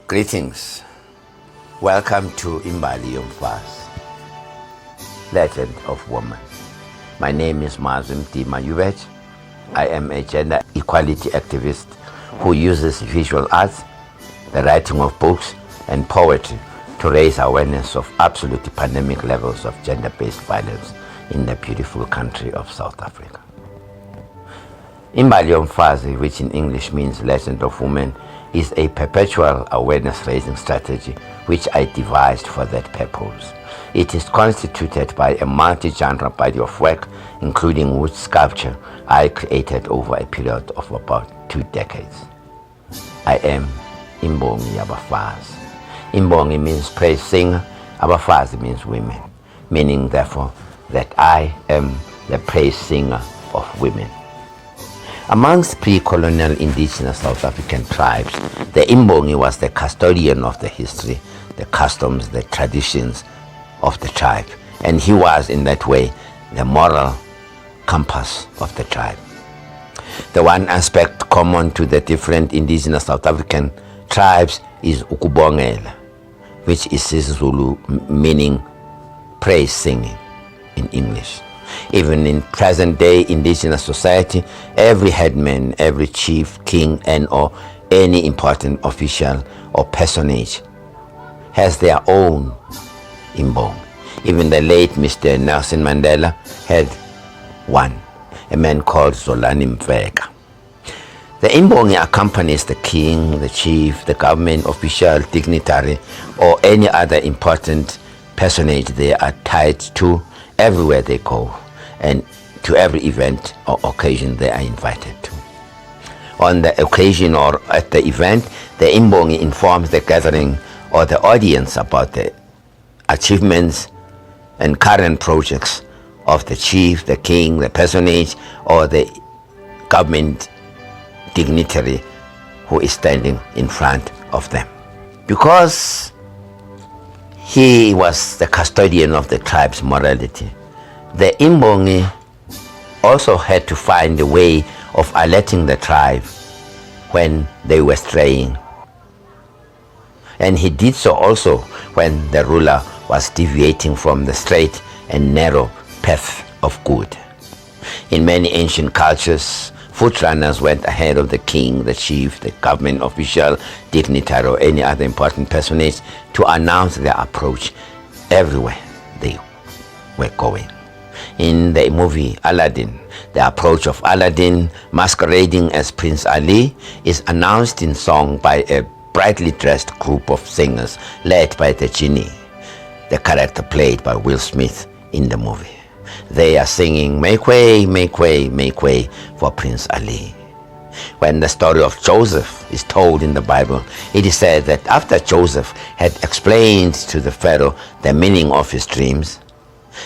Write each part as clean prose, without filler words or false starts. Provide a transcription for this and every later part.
Greetings. Welcome to Ubal, Legend of Woman. My name is Mazwi Mdima. I am a gender equality activist who uses visual arts, the writing of books, and poetry to raise awareness of absolute pandemic levels of gender-based violence in the beautiful country of South Africa. Ubal, which in English means Legend of Woman, is a perpetual awareness-raising strategy which I devised for that purpose. It is constituted by a multi-genre body of work, including wood sculpture I created over a period of about 2 decades. I am Imbongi Yabafazi. Imbongi means praise singer, Abafazi means women, meaning therefore that I am the praise singer of women. Amongst pre-colonial indigenous South African tribes, the Imbongi was the custodian of the history, the customs, the traditions of the tribe, and he was in that way the moral compass of the tribe. The one aspect common to the different indigenous South African tribes is ukubongela, which is Zulu meaning praise singing in English. Even in present-day indigenous society, every headman, every chief, king, and or any important official or personage has their own imbong. Even the late Mr. Nelson Mandela had one, a man called Zolani Mfeka. The imbongi accompanies the king, the chief, the government official, dignitary, or any other important personage they are tied to everywhere they go, and to every event or occasion they are invited to. On the occasion or at the event, the imbongi informs the gathering or the audience about the achievements and current projects of the chief, the king, the personage, or the government dignitary who is standing in front of them. Because he was the custodian of the tribe's morality, the Imbongi also had to find a way of alerting the tribe when they were straying. And he did so also when the ruler was deviating from the straight and narrow path of good. In many ancient cultures, foot runners went ahead of the king, the chief, the government official, dignitary, or any other important personage to announce their approach everywhere they were going. In the movie Aladdin, the approach of Aladdin, masquerading as Prince Ali, is announced in song by a brightly dressed group of singers led by the genie, the character played by Will Smith in the movie. They are singing, "Make way, make way, make way for Prince Ali." When the story of Joseph is told in the Bible, it is said that after Joseph had explained to the Pharaoh the meaning of his dreams,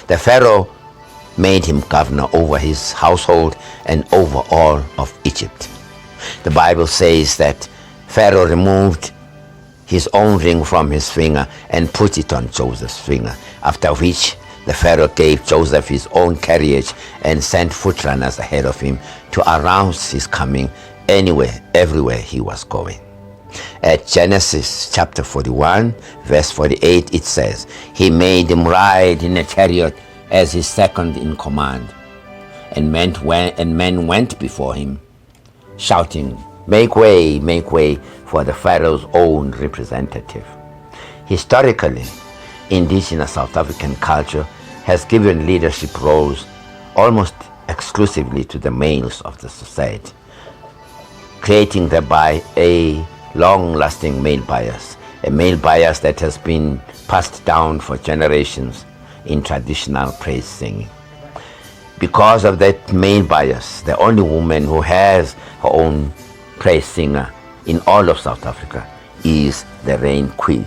the Pharaoh made him governor over his household and over all of Egypt. The Bible says that Pharaoh removed his own ring from his finger and put it on Joseph's finger, after which the Pharaoh gave Joseph his own carriage and sent footrunners ahead of him to announce his coming anywhere, everywhere he was going. At Genesis chapter 41, verse 48, it says, "He made him ride in a chariot as his second in command, and men went before him, shouting, 'Make way for the Pharaoh's own representative.'" Historically, indigenous South African culture has given leadership roles almost exclusively to the males of the society, creating thereby a long-lasting male bias, a male bias that has been passed down for generations in traditional praise singing. Because of that male bias, the only woman who has her own praise singer in all of South Africa is the Rain Queen.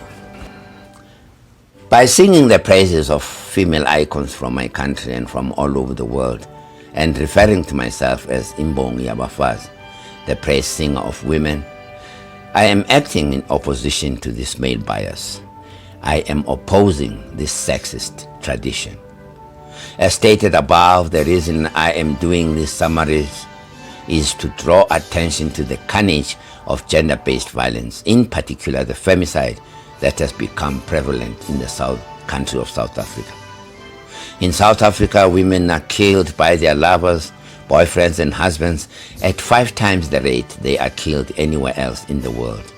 By singing the praises of female icons from my country and from all over the world, and referring to myself as Imbongi Yabafazi, the praise singer of women, I am acting in opposition to this male bias. I am opposing this sexist tradition. As stated above, the reason I am doing these summaries is to draw attention to the carnage of gender-based violence, in particular the femicide that has become prevalent in the country of South Africa. In South Africa, women are killed by their lovers, boyfriends and husbands at 5 times the rate they are killed anywhere else in the world.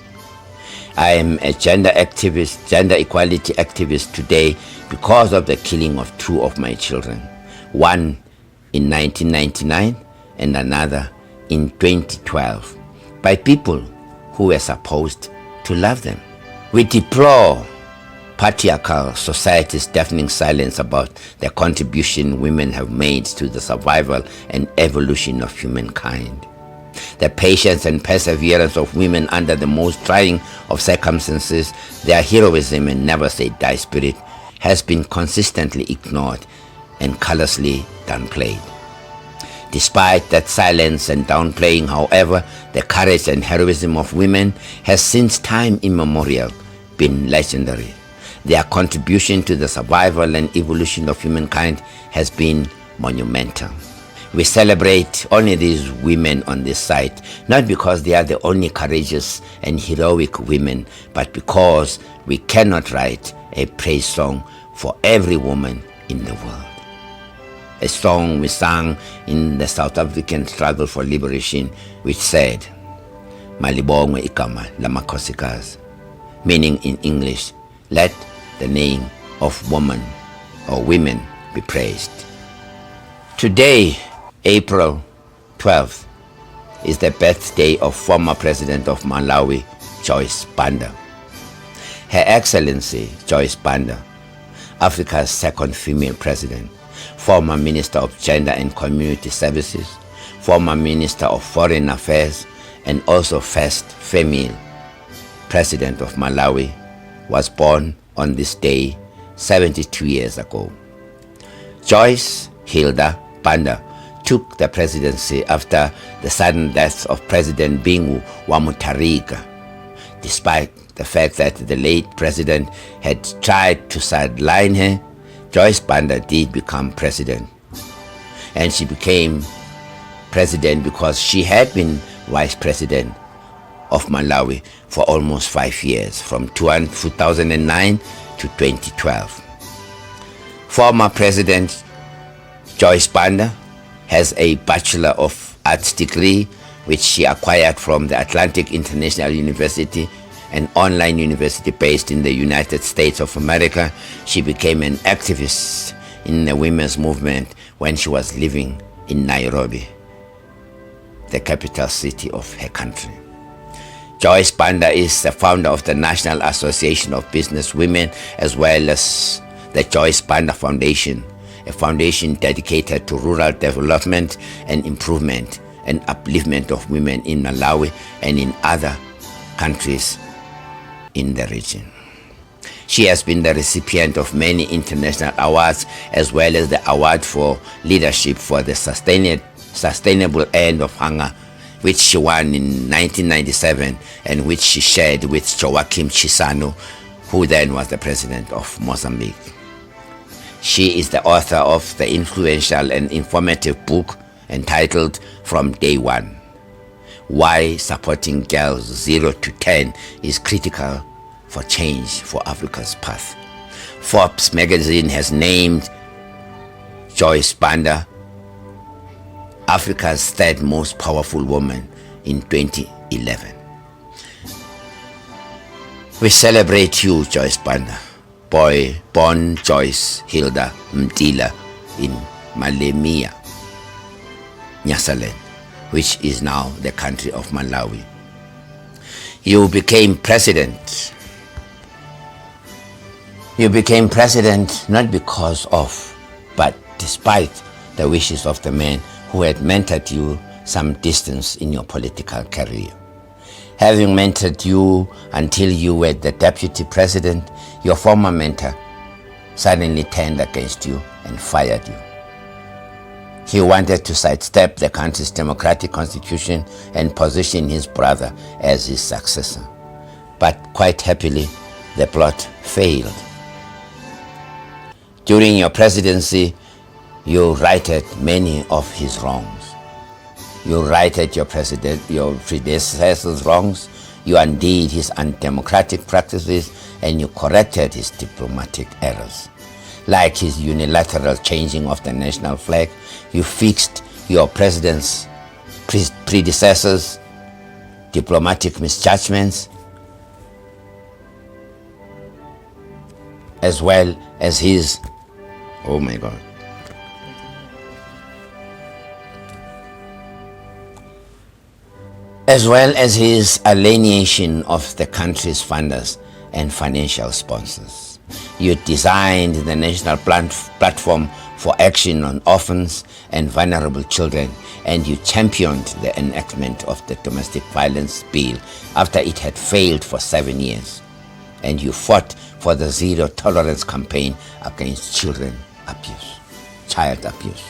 I am a gender equality activist today because of the killing of 2 of my children, one in 1999 and another in 2012, by people who were supposed to love them. We deplore patriarchal society's deafening silence about the contribution women have made to the survival and evolution of humankind. The patience and perseverance of women under the most trying of circumstances, their heroism and never-say-die spirit, has been consistently ignored and callously downplayed. Despite that silence and downplaying, however, the courage and heroism of women has since time immemorial been legendary. Their contribution to the survival and evolution of humankind has been monumental. We celebrate only these women on this site, not because they are the only courageous and heroic women, but because we cannot write a praise song for every woman in the world. A song we sang in the South African struggle for liberation, which said, "Malibongwe igama lamakhosikazi," meaning in English, let the name of woman or women be praised. Today, April 12th, is the birthday of former President of Malawi, Joyce Banda. Her Excellency Joyce Banda, Africa's second female president, former Minister of Gender and Community Services, former Minister of Foreign Affairs, and also first female President of Malawi, was born on this day 72 years ago. Joyce Hilda Banda took the presidency after the sudden death of President Bingu wa Mutharika. Despite the fact that the late president had tried to sideline her, Joyce Banda did become president. And she became president because she had been vice president of Malawi for almost 5 years, from 2009 to 2012. Former President Joyce Banda has a Bachelor of Arts degree, which she acquired from the Atlantic International University, an online university based in the United States of America. She became an activist in the women's movement when she was living in Nairobi, the capital city of her country. Joyce Banda is the founder of the National Association of Business Women, as well as the Joyce Banda Foundation, a foundation dedicated to rural development and improvement and upliftment of women in Malawi and in other countries in the region. She has been the recipient of many international awards, as well as the Award for Leadership for the Sustainable End of Hunger, which she won in 1997 and which she shared with Joaquim Chissano, who then was the president of Mozambique. She is the author of the influential and informative book entitled From Day One: Why Supporting Girls 0 to 10 is Critical for Change for Africa's Path. Forbes magazine has named Joyce Banda Africa's 3rd most powerful woman in 2011. We celebrate you, Joyce Banda, born Joyce Hilda Mdima in Malemia, Nyasaland, which is now the country of Malawi. You became president. You became president not because of, but despite the wishes of the men who had mentored you some distance in your political career. Having mentored you until you were the deputy president, your former mentor suddenly turned against you and fired you. He wanted to sidestep the country's democratic constitution and position his brother as his successor. But quite happily, the plot failed. During your presidency, you righted many of his wrongs. You righted your predecessor's wrongs, you undid his undemocratic practices, and you corrected his diplomatic errors. Like his unilateral changing of the national flag, you fixed your president's predecessors' diplomatic misjudgments, as well as his, oh my God, as well as his alienation of the country's funders and financial sponsors. You designed the national platform for action on orphans and vulnerable children, and you championed the enactment of the domestic violence bill after it had failed for 7 years. And you fought for the zero tolerance campaign against child abuse.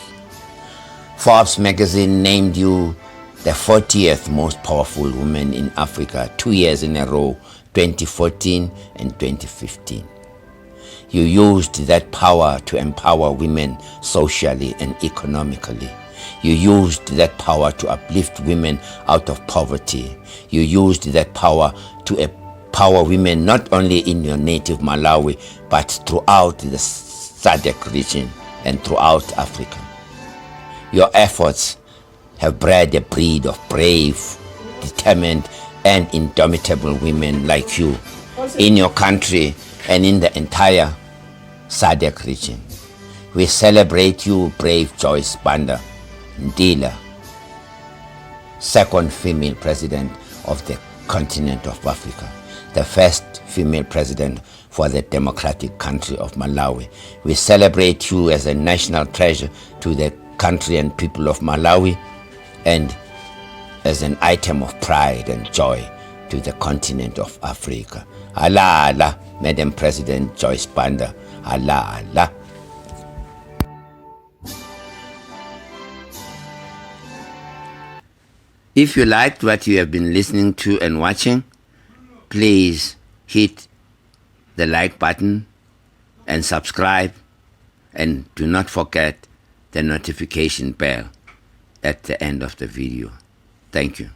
Forbes magazine named you the 40th most powerful woman in Africa 2 years in a row, 2014 and 2015. You used that power to empower women socially and economically. You used that power to uplift women out of poverty. You used that power to empower women not only in your native Malawi, but throughout the SADC region and throughout Africa. Your efforts have bred a breed of brave, determined, and indomitable women like you in your country and in the entire SADC region. We celebrate you, brave Joyce Banda Mdima, second female president of the continent of Africa, the first female president for the democratic country of Malawi. We celebrate you as a national treasure to the country and people of Malawi, and as an item of pride and joy to the continent of Africa. Allah, Allah, Madam President Joyce Banda. Allah, Allah. If you liked what you have been listening to and watching, please hit the like button and subscribe, and do not forget the notification bell at the end of the video. Thank you.